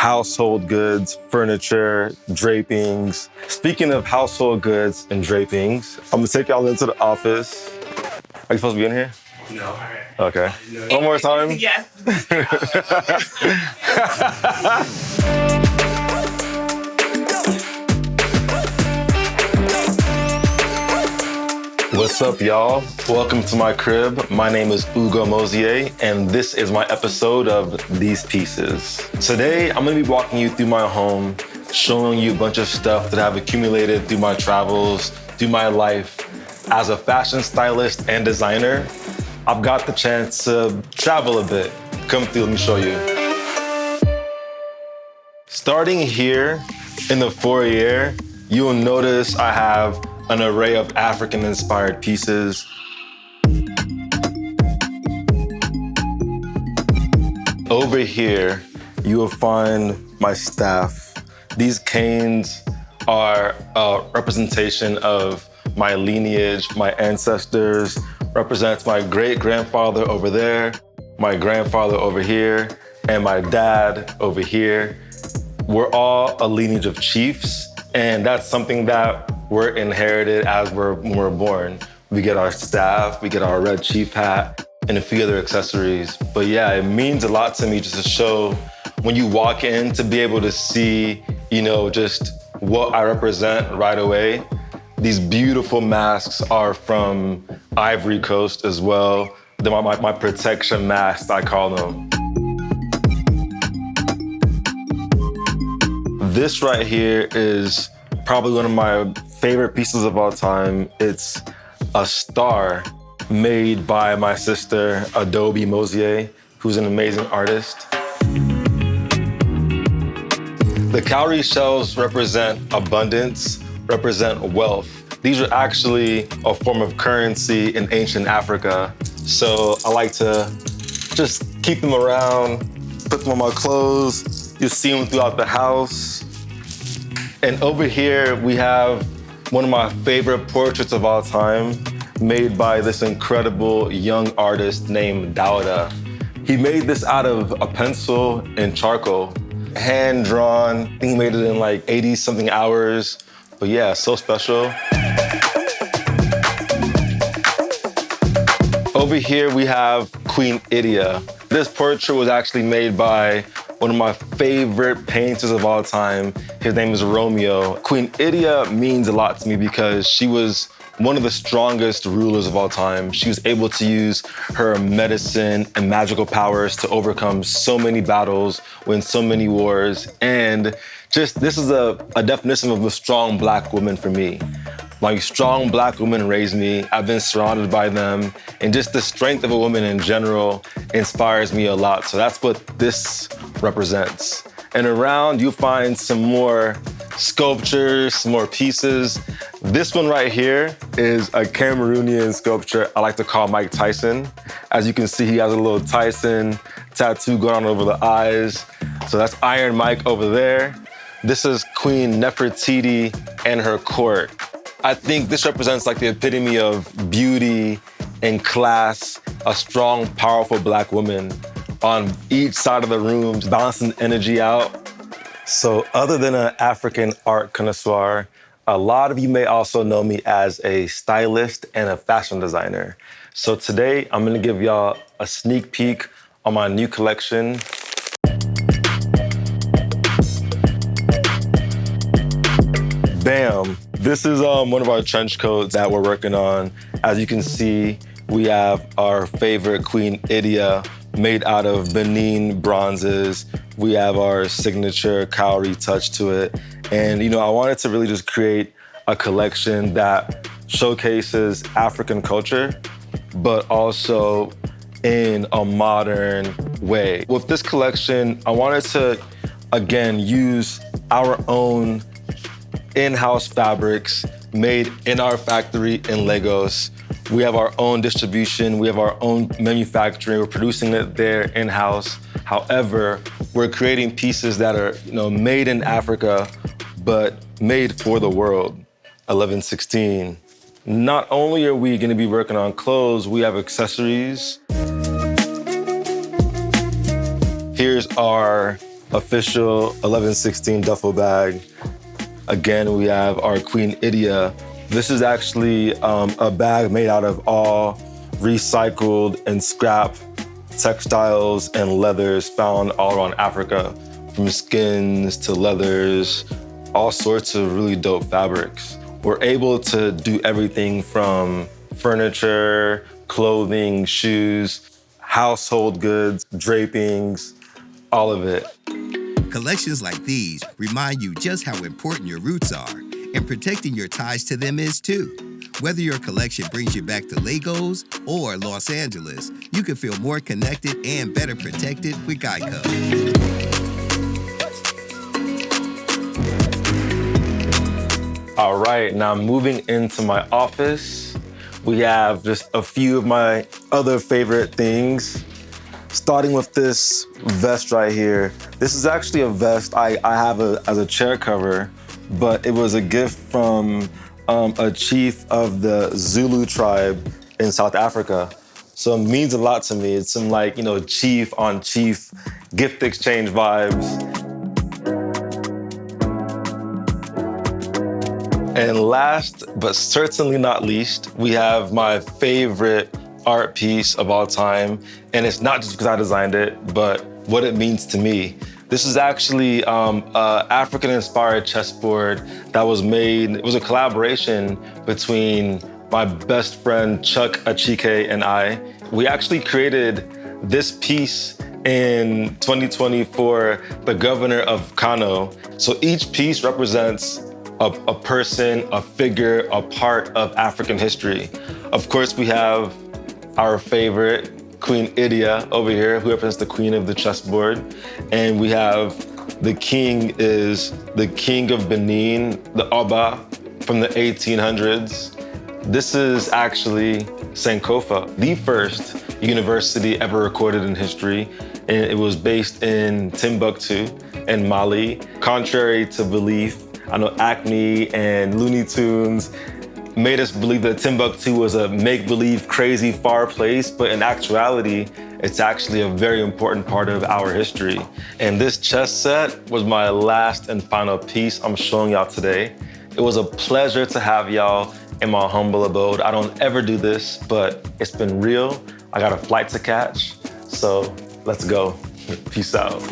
household goods, furniture, drapings. Speaking of household goods and drapings, I'm gonna take y'all into the office. Are you supposed to be in here? No. Okay. One more time. Yes. What's up, y'all? Welcome to my crib. My name is Mozie, and this is my episode of These Pieces. Today, I'm gonna be walking you through my home, showing you a bunch of stuff that I've accumulated through my travels, through my life. As a fashion stylist and designer, I've got the chance to travel a bit. Come through, let me show you. Starting here in the foyer, you'll notice I have an array of African-inspired pieces. Over here, you will find my staff. These canes are a representation of my lineage, my ancestors, represents my great-grandfather over there, my grandfather over here, and my dad over here. We're all a lineage of chiefs, and that's something that we're inherited when we're born. We get our staff, we get our red chief hat, and a few other accessories. But yeah, it means a lot to me just to show when you walk in to be able to see, just what I represent right away. These beautiful masks are from Ivory Coast as well. They're my protection masks, I call them. This right here is probably one of my favorite pieces of all time. It's a star made by my sister, Mozie, who's an amazing artist. The cowrie shells represent abundance, represent wealth. These are actually a form of currency in ancient Africa. So I like to just keep them around, put them on my clothes. You see them throughout the house. And over here, we have one of my favorite portraits of all time, made by this incredible young artist named Dauda. He made this out of a pencil and charcoal, hand-drawn. I think he made it in like 80-something hours. But yeah, so special. Over here, we have Queen Idia. This portrait was actually made by one of my favorite painters of all time. His name is Romeo. Queen Idia means a lot to me because she was one of the strongest rulers of all time. She was able to use her medicine and magical powers to overcome so many battles, win so many wars, and this is a definition of a strong Black woman for me. Like, strong Black women raised me. I've been surrounded by them, and just the strength of a woman in general inspires me a lot. So that's what this represents. And around, you'll find some more sculptures, some more pieces. This one right here is a Cameroonian sculpture I like to call Mike Tyson. As you can see, he has a little Tyson tattoo going on over the eyes. So that's Iron Mike over there. This is Queen Nefertiti and her court. I think this represents like the epitome of beauty and class, a strong, powerful Black woman on each side of the room, balancing energy out. So other than an African art connoisseur, a lot of you may also know me as a stylist and a fashion designer. So today, I'm gonna give y'all a sneak peek on my new collection. Bam! This is one of our trench coats that we're working on. As you can see, we have our favorite Queen Idia made out of Benin bronzes. We have our signature cowrie touch to it. And I wanted to really just create a collection that showcases African culture, but also in a modern way. With this collection, I wanted to, again, use our own in-house fabrics made in our factory in Lagos. We have our own distribution, we have our own manufacturing, we're producing it there in-house. However, we're creating pieces that are, made in Africa, but made for the world. 11/16. Not only are we gonna be working on clothes, we have accessories. Here's our official 1116 duffel bag. Again, we have our Queen Idia. This is actually a bag made out of all recycled and scrap textiles and leathers found all around Africa, from skins to leathers, all sorts of really dope fabrics. We're able to do everything from furniture, clothing, shoes, household goods, drapings, all of it. Collections like these remind you just how important your roots are, and protecting your ties to them is too. Whether your collection brings you back to Lagos or Los Angeles, you can feel more connected and better protected with Geico. All right, now moving into my office, we have just a few of my other favorite things. Starting with this vest right here. This is actually a vest I have as a chair cover, but it was a gift from a chief of the Zulu tribe in South Africa. So it means a lot to me. It's some chief on chief gift exchange vibes. And last, but certainly not least, we have my favorite art piece of all time. And it's not just because I designed it, but what it means to me. This is actually an African-inspired chessboard that was made. It was a collaboration between my best friend, Chuck Achike, and I. We actually created this piece in 2020 for the governor of Kano. So each piece represents a person, a figure, a part of African history. Of course, we have our favorite, Queen Idia over here, who represents the queen of the chessboard. And we have the king is the king of Benin, the Oba from the 1800s. This is actually Sankofa, the first university ever recorded in history. And it was based in Timbuktu in Mali. Contrary to belief, I know Acme and Looney Tunes made us believe that Timbuktu was a make-believe, crazy, far place, but in actuality, it's actually a very important part of our history. And this chess set was my last and final piece I'm showing y'all today. It was a pleasure to have y'all in my humble abode. I don't ever do this, but it's been real. I got a flight to catch, so let's go. Peace out.